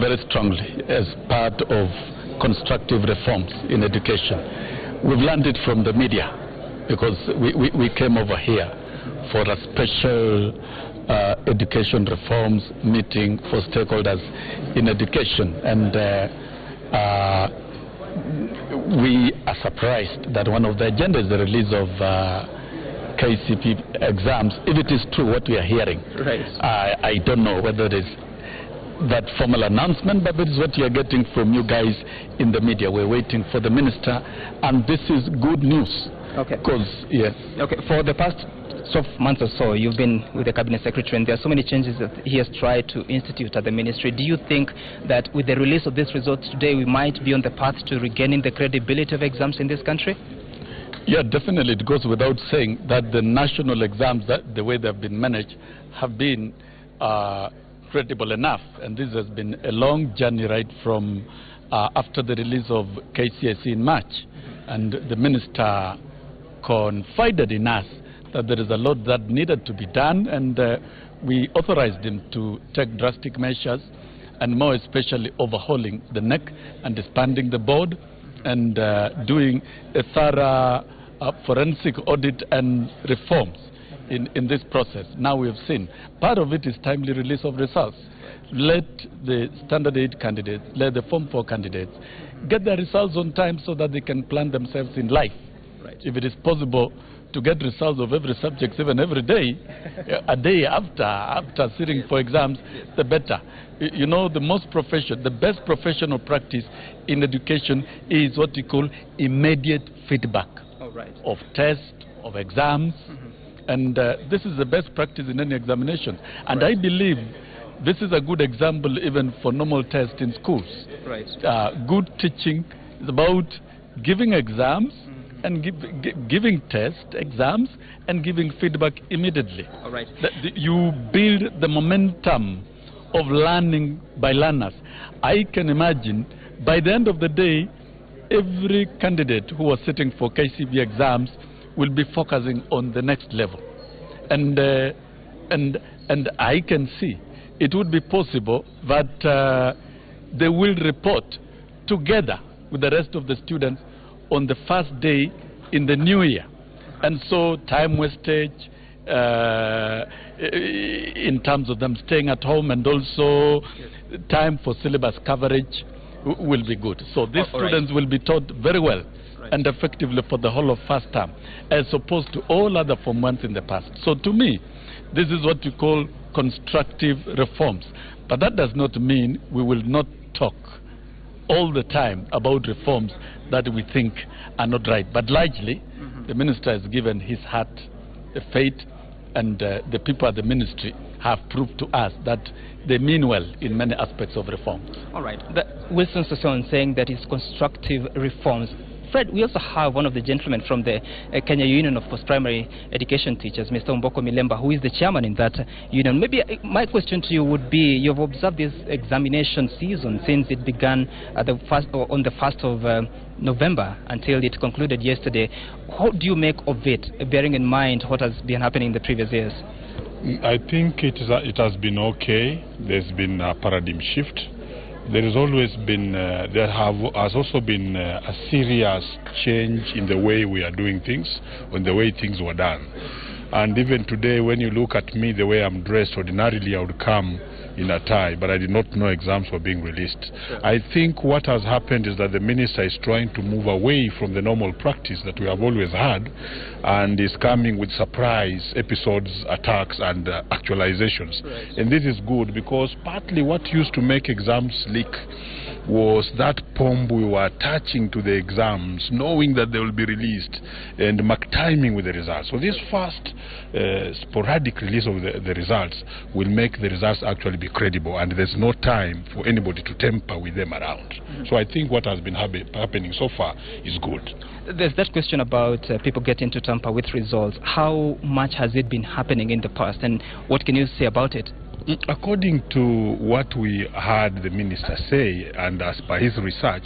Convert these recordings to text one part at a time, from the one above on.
very strongly as part of constructive reforms in education. We've learned it from the media because we came over here for a special education reforms meeting for stakeholders in education, and we are surprised that one of the agendas is the release of KCPE exams. If it is true what we are hearing, right. I don't know whether it is that formal announcement, but it is what you are getting from you guys in the media. We're waiting for the minister, and this is good news. Okay. Because, yes. Okay, for the past months or so, you've been with the Cabinet Secretary, and there are so many changes that he has tried to institute at the ministry. Do you think that with the release of these results today, we might be on the path to regaining the credibility of exams in this country? Yeah, definitely. It goes without saying that the national exams, that the way they have been managed, have been credible enough. And this has been a long journey right from after the release of KCSE in March. And the minister confided in us that there is a lot that needed to be done, and we authorized him to take drastic measures, and more especially overhauling the NEC and disbanding the board and doing a thorough forensic audit and reforms in this process. Now we have seen part of it is timely release of results. Let the Standard 8 candidates, let the Form 4 candidates get their results on time so that they can plan themselves in life. Right. If it is possible to get results of every subject, even every day, a day after sitting for exams, the better. You know, the best professional practice in education is what we call immediate feedback of tests, of exams, and this is the best practice in any examination. And I believe this is a good example even for normal tests in schools. Right. Good teaching is about giving exams and giving exams and giving feedback immediately. All right. You build the momentum of learning by learners. I can imagine by the end of the day, every candidate who was sitting for KCPE exams will be focusing on the next level. And I can see it would be possible that they will report together with the rest of the students on the first day in the new year. And so time wastage in terms of them staying at home, and also time for syllabus coverage will be good. So these students will be taught very well and effectively for the whole of first term, as opposed to all other Form 1s in the past. So to me, this is what you call constructive reforms. But that does not mean we will not talk all the time about reforms that we think are not right. But largely, the minister has given his heart, the faith, and the people at the ministry have proved to us that they mean well in many aspects of reform. All right. Wilson Sossion saying that it's constructive reforms. Fred, we also have one of the gentlemen from the Kenya Union of Post-Primary Education Teachers, Mr. Mboko Milemba, who is the chairman in that union. Maybe my question to you would be, you've observed this examination season since it began on the 1st of November until it concluded yesterday. How do you make of it, bearing in mind what has been happening in the previous years? I think it has been okay. There's been a paradigm shift. There has always been, has also been a serious change in the way we are doing things, in the way things were done. And even today, when you look at me, the way I'm dressed, ordinarily I would come in a tie, but I did not know exams were being released. Sure. I think what has happened is that the minister is trying to move away from the normal practice that we have always had, and is coming with surprise episodes, attacks, and actualizations. Right. And this is good, because partly what used to make exams leak was that pomp we were attaching to the exams, knowing that they will be released, and mark timing with the results. So this first sporadic release of the results will make the results actually be credible, and there's no time for anybody to tamper with them around. So I think what has been happening so far is good. There's that question about people getting to tamper with results. How much has it been happening in the past, and what can you say about it? According to what we heard the minister say, and as per his research,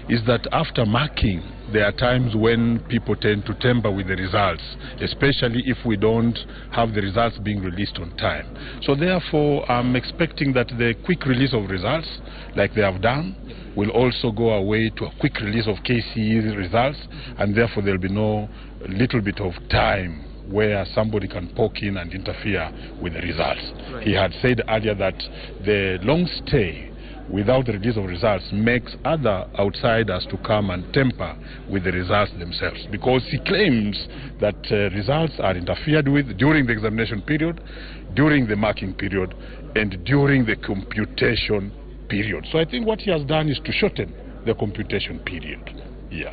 is that after marking, there are times when people tend to tamper with the results, especially if we don't have the results being released on time. So therefore, I'm expecting that the quick release of results, like they have done, will also go away to a quick release of KCE results, and therefore there will be no little bit of time where somebody can poke in and interfere with the results. Right. He had said earlier that the long stay without the release of results makes other outsiders to come and tamper with the results themselves, because he claims that results are interfered with during the examination period, during the marking period, and during the computation period. So I think what he has done is to shorten the computation period. Yeah.